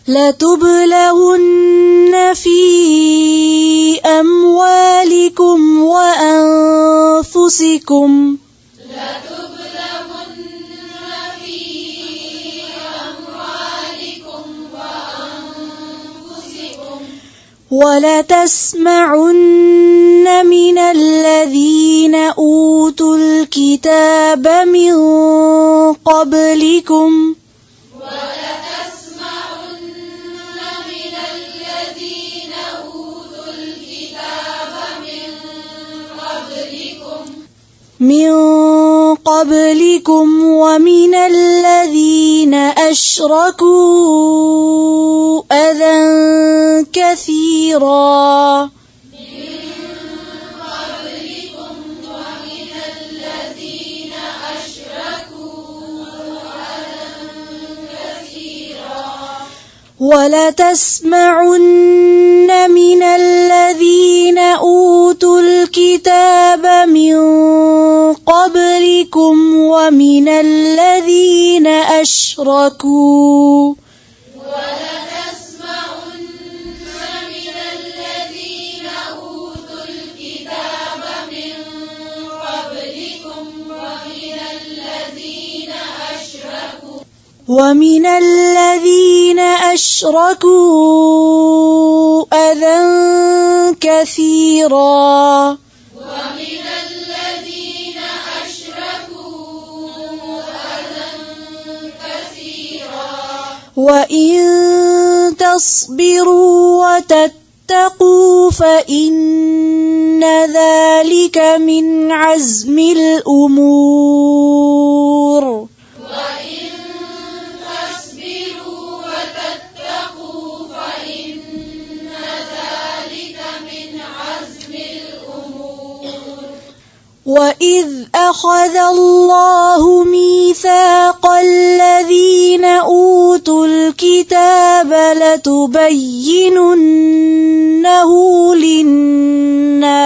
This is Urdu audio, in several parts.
لتبلغن في أموالكم وأنفسكم ولتسمعن من الذين أوتوا الكتاب من قبلكم ومن الذين أشركوا أذى كثيرا ولتسمعن من الذين أوتوا الكتاب من قبلكم ومن الذين أشركوا أذى كثيرا وإن تصبروا وتتقوا فإن ذلك من عزم الأمور وإذ أخذ الله ميثاق الذين أوتوا الكتاب لتبيننه للناس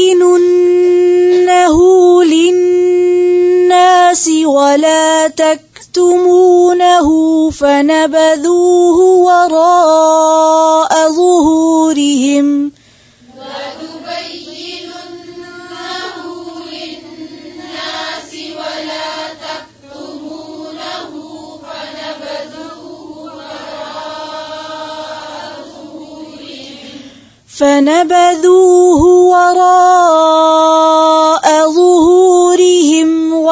لتبيننه للناس ولا تكتمونه فنبذوه وراء ظهورهم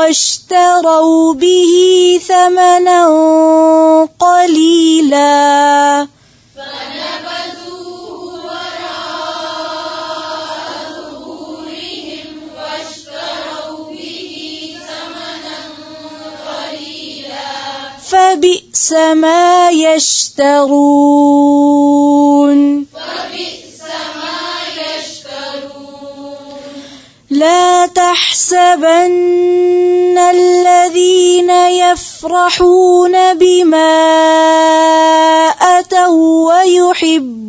واشتروا به ثمنا قليلا فبئس ما يشترون لا تحسبن الذين يفرحون بما أتوا ويحبون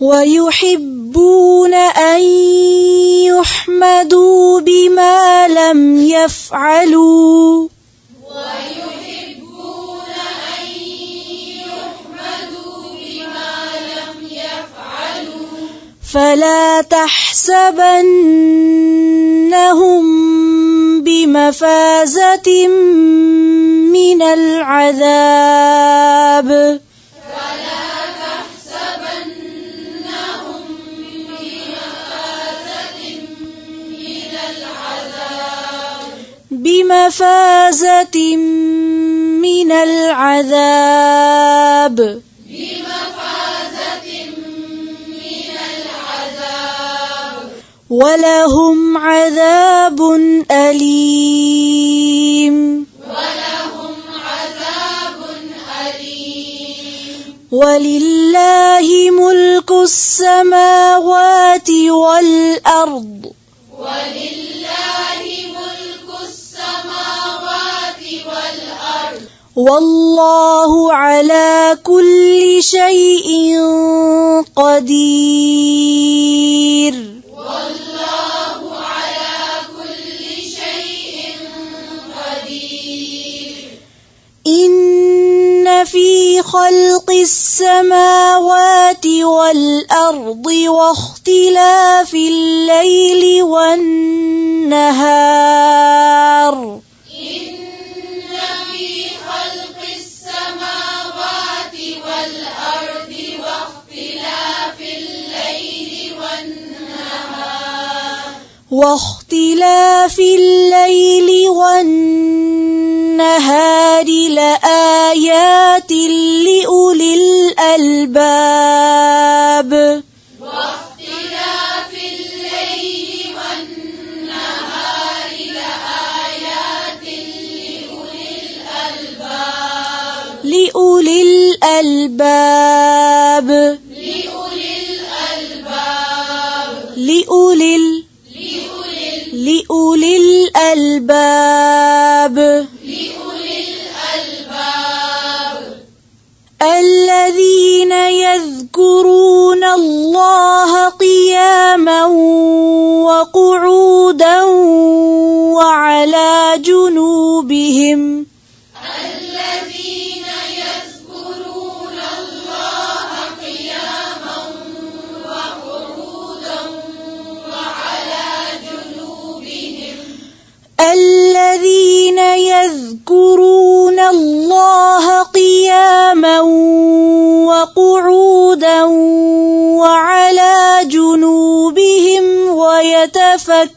ويحبون أن يحمدوا بما لم يفعلوا فلا تحسبنهم بمفازة من العذاب بمفازة من العذاب ولهم عذاب أليم ولله ملك السماوات والأرض والله على كل شيء قدير إن في خلق السماوات والأرض واختلاف الليل والنهار لآيات لأولي الألباب لأولي الألباب لأولي الألباب الذين يذكرون الله قياما وقعودا وعلى جنوبهم الذين يذكرون الله قياما وقعودا وعلى جنوبهم ويتفكرون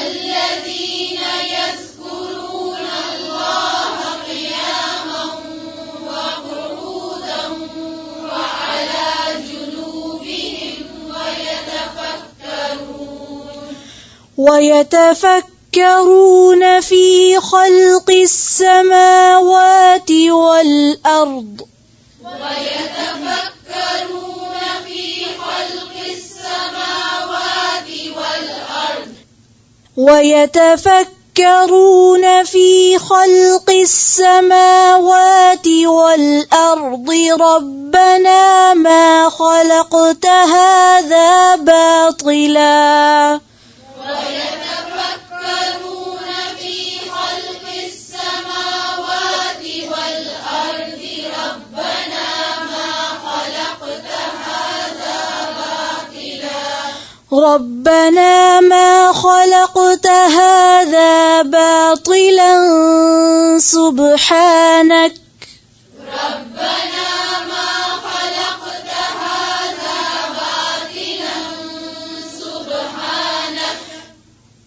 الذين يذكرون الله قياما وقعودا وعلى جنوبهم ويتفكرون في خلق السماوات والأرض ويتفكرون في خلق السماوات والأرض ربنا ما خلقت هذا باطلا ويتفكرون في خلق السماوات والأرض ربنا ما خلقت هذا باطلا ربنا ما خلقت هذا باطلا سبحانك ربنا ما خلقت هذا باطلا سبحانك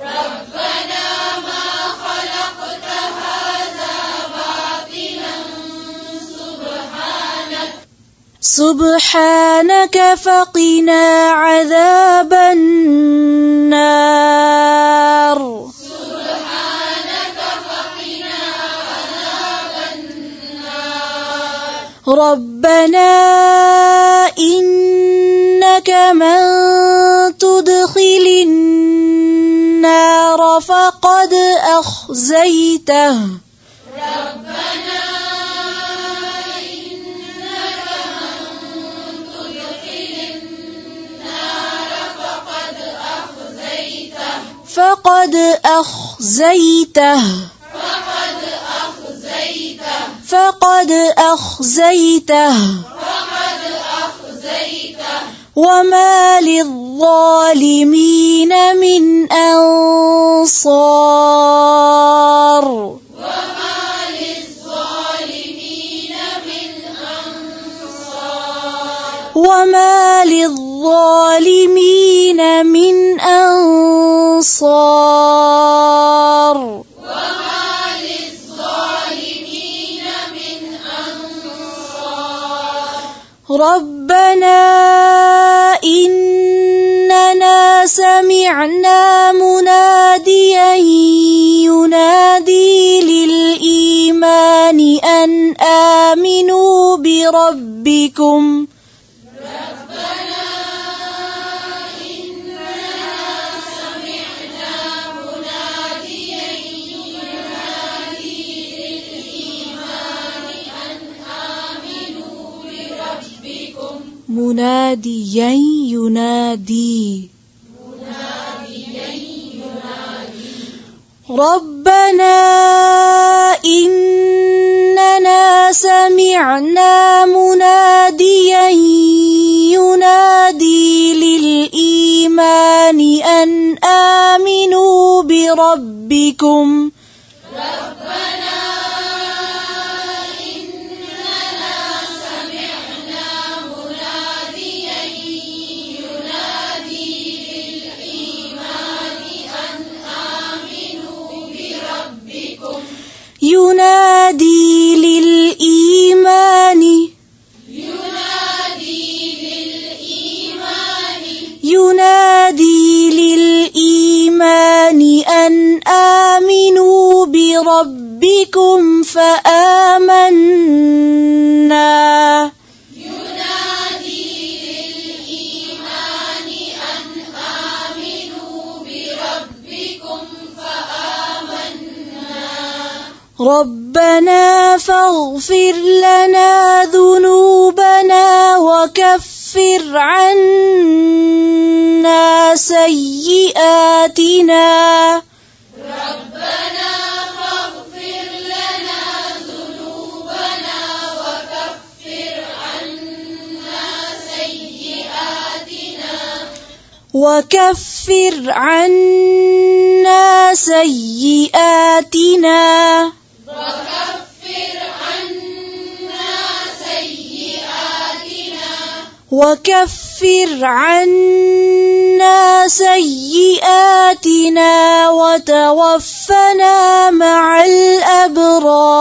ربنا ما خلقت هذا باطلا سبحانك سبحانك فقنا عذاب النار سبحانك فقنا عذاب النار ربنا إنك من تدخل النار فقد أخزيته ربنا إنك من تدخل النار فقد أخزيته فقد أخزيته وما للظالمين من أنصار وما للظالمين من أنصار ربنا إننا سمعنا مناديا ينادي للإيمان أن آمنوا بربكم مناديا ينادي ربنا إننا سمعنا مناديا ينادي للإيمان أن آمنوا بربكم ينادي للإيمان أن آمنوا بربكم فآمنا ربنا فاغفر لنا ذنوبنا وكفر عنا سيئاتنا وكفر عنا سيئاتنا وتوفنا مع الأبرار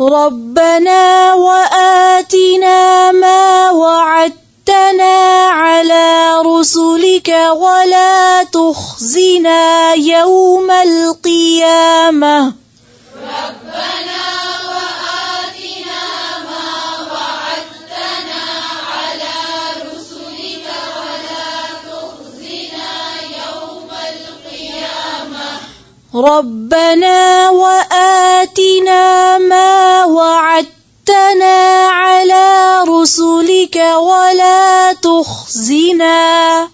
ربنا وآتنا ما وعدتنا على رسلك ولا تخزنا يوم القيامة ربنا وآتنا ما وعدتنا على رسلك ولا تخزنا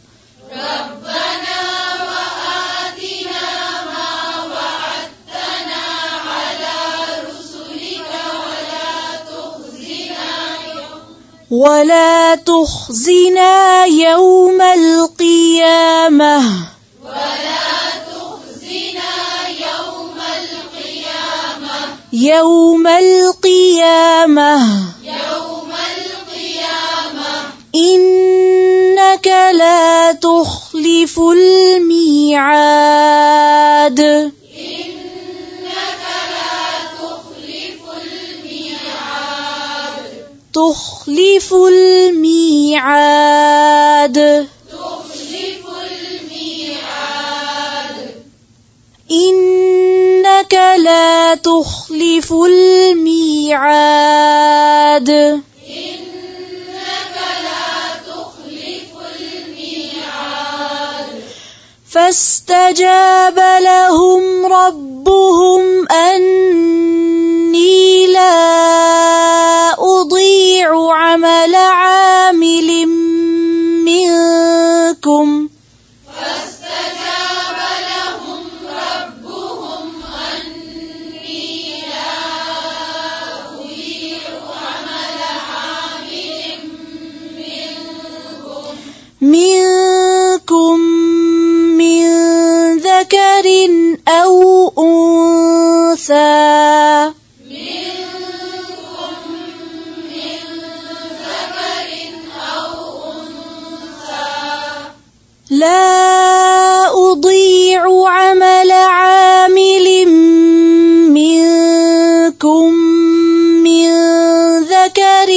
ولا تخزنا يوم القيامة يوم القيامة إنك لا تخلف الميعاد تخلف الميعاد إنك لا تخلف الميعاد فاستجاب لهم ربهم أني لا أضيع عمل منكم من ذكر أو أنثى لا أضيع عمل عامل منكم من ذكر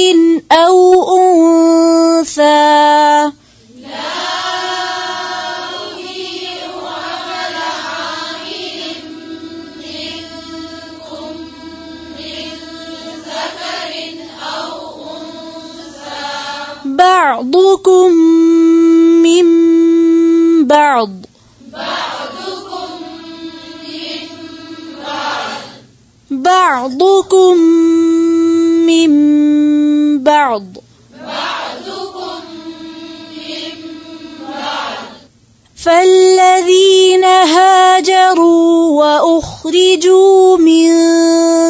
أو أنثى بعضكم من بعض بعضكم من بعض فالذين هاجروا وأخرجوا من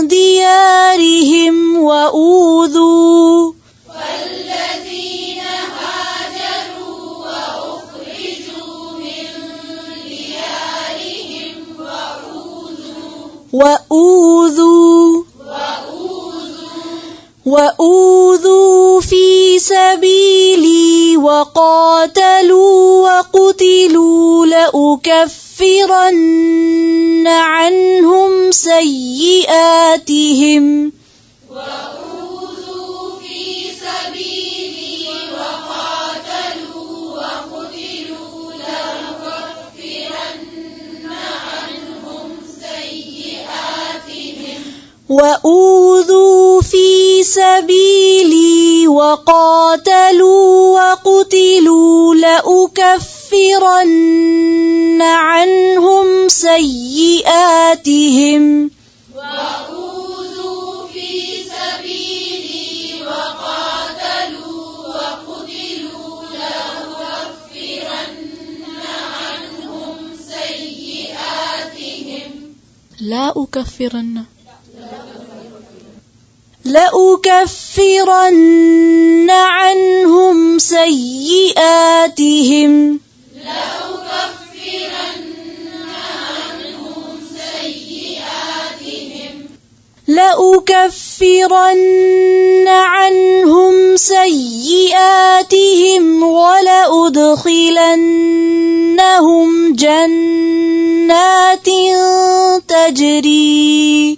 ديارهم وأوذوا وأوذوا في سبيلي وقاتلوا وقتلوا لأكفرن عنهم سيئاتهم وأوذوا في سبيلي وقاتلوا وقتلوا لأكفرن عنهم سيئاتهم لأكفرن عنهم سيئاتهم لأكفرن عنهم سيئاتهم ولأدخلنهم جنات تجري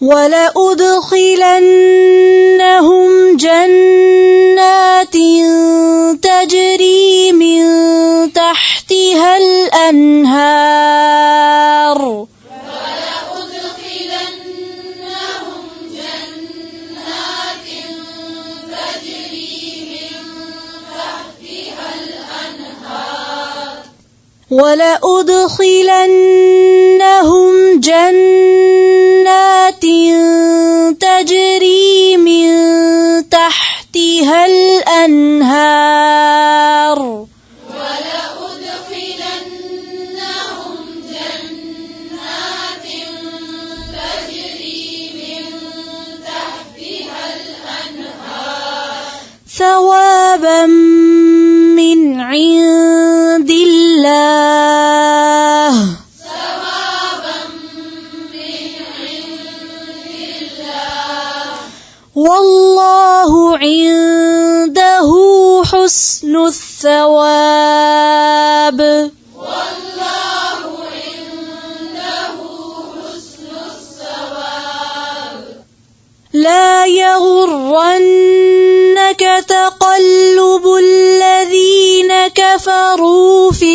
وَلَأُدْخِلَنَّهُمْ جَنَّاتٍ تَجْرِي مِنْ تَحْتِهَا الْأَنْهَارُ وَلَأُدْخِلَنَّهُمْ جَنَّاتٍ تَجْرِي مِنْ تَحْتِهَا الْأَنْهَارُ ثوابا من عند الله والله عنده حسن الثواب لا يغرنك تقلب الذين كفروا في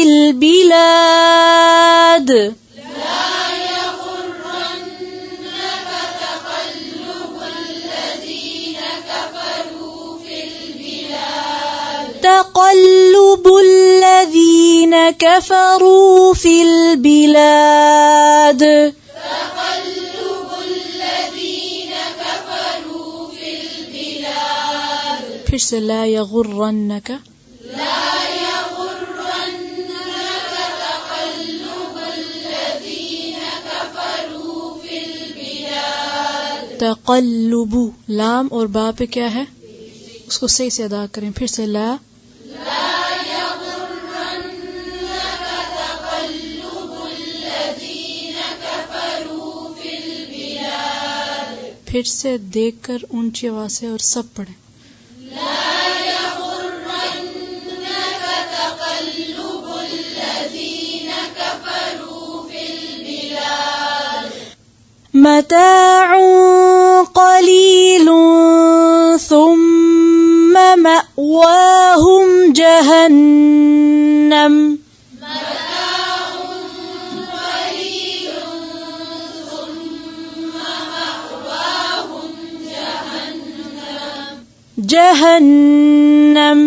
تقلب الذين كفروا في البلاد تقلب الذين كفروا في البلاد پھر سے لا يغرنك لا يغرنك تقلب الذين كفروا في البلاد تقلب لام اور با پہ کیا ہے اس کو صحیح سے ادا کریں پھر سے لا يغرنك تقلب الذين كفروا في البلاد پھر سے دیکھ کر اونچی آواز سے اور سب پڑھیں لا يغرنك تقلب الذين كفروا في البلاد متاع قليل ثم مأواهم جهنم متاع قليل ثم مأواهم جهنم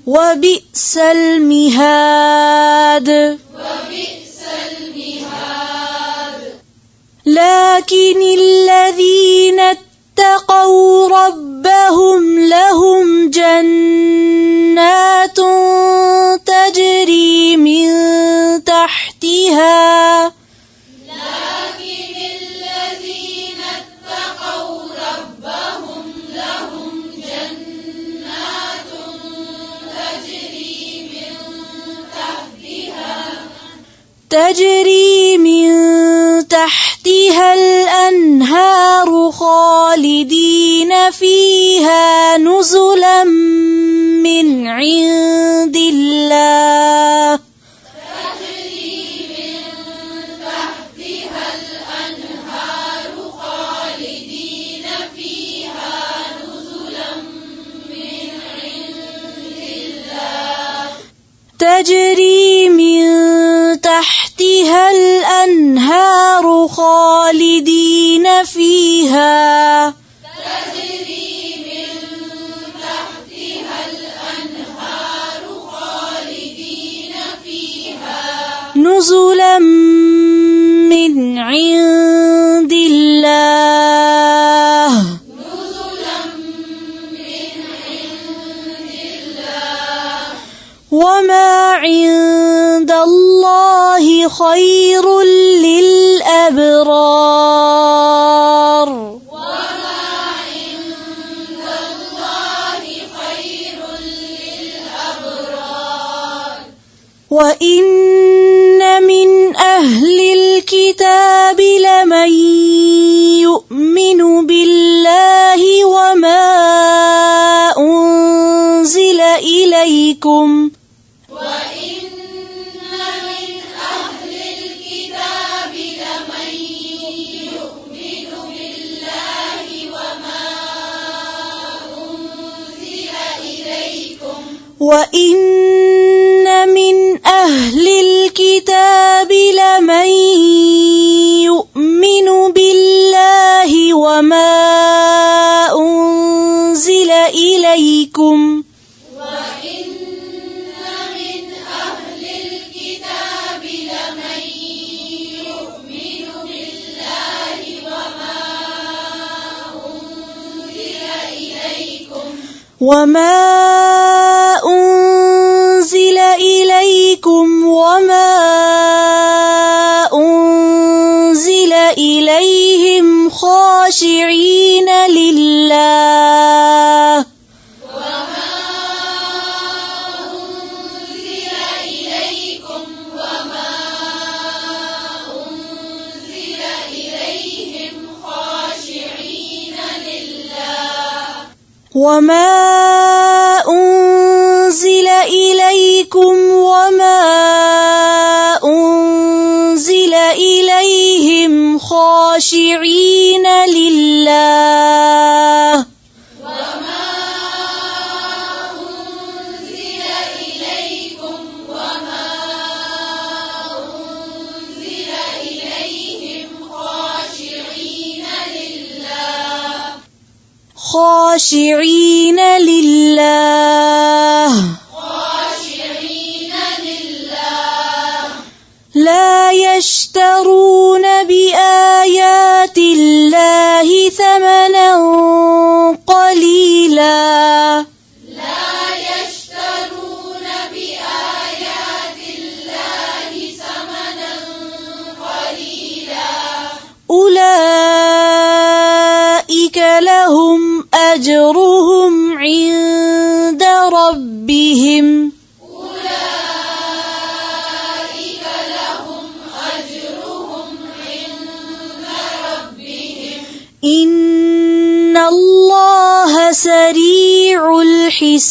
وبئس المهاد وبئس المهاد لكن الذين اتقوا ربهم لهم جنات تجري من تحتها لكن الذين اتقوا ربهم لهم جنات تجري من تحتها الأنهار خالدين فيها نزلا من عند الله تجري من تحتها الأنهار خالدين فيها نزلا من عند الله تجري من تحتها الأنهار خالدين فيها تجري من تحتها الأنهار خالدين فيها نزلا من عند الله نزلا من عند الله وما عند الله خير للأبرار وما عند الله خير للأبرار وإن من أهل الكتاب لمن يؤمن بالله وما أنزل إليكم وإن من أهل الكتاب لمن يؤمن بالله وما أنزل إليكم وإن من أهل الكتاب لمن يؤمن بالله وما أنزل إليكم وإن من أهل الكتاب لمن يؤمن بالله وما أنزل إليكم وما أنزل إليكم وما أنزل إليهم خاشعين لله وما أنزل إليكم وما أنزل إليهم خاشعين لله وما أنزل إليكم وما أنزل إليهم خاشعين لله وما أنزل إليكم وما أنزل إليهم خاشعين لله خاشعين لله لا يشترون بآيات الله ثمنا قليلا أولئك لهم أجرهم عند ربهم إن الله سريع الحساب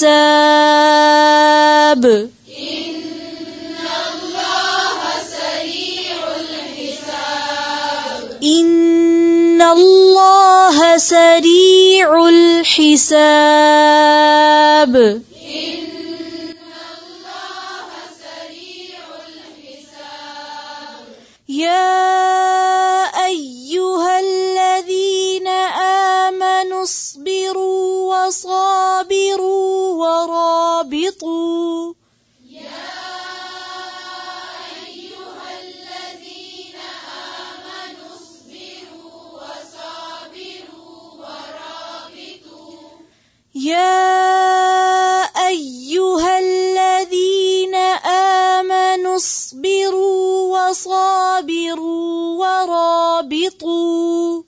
إن الله سريع الحساب يا أيها الذين آمنوا اصبروا وصابروا ورابطوا يا أيها الذين آمنوا اصبروا وصابروا ورابطوا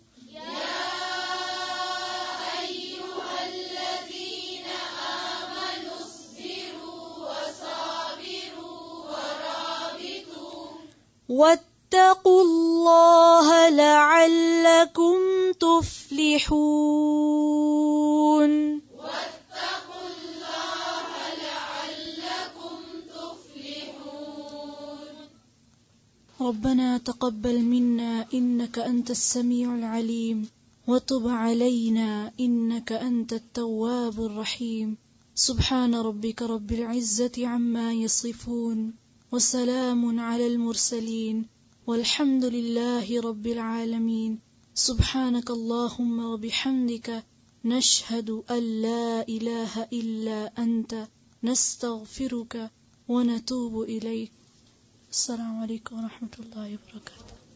واتقوا الله لعلكم تفلحون ربنا تقبل منا إنك أنت السميع العليم وتب علينا إنك أنت التواب الرحيم سبحان ربك رب العزة عما يصفون وسلام على المرسلين والحمد لله رب العالمين سبحانك اللهم وبحمدك نشهد أن لا إله إلا أنت نستغفرك ونتوب إليك السلام عليكم ورحمة الله وبركاته.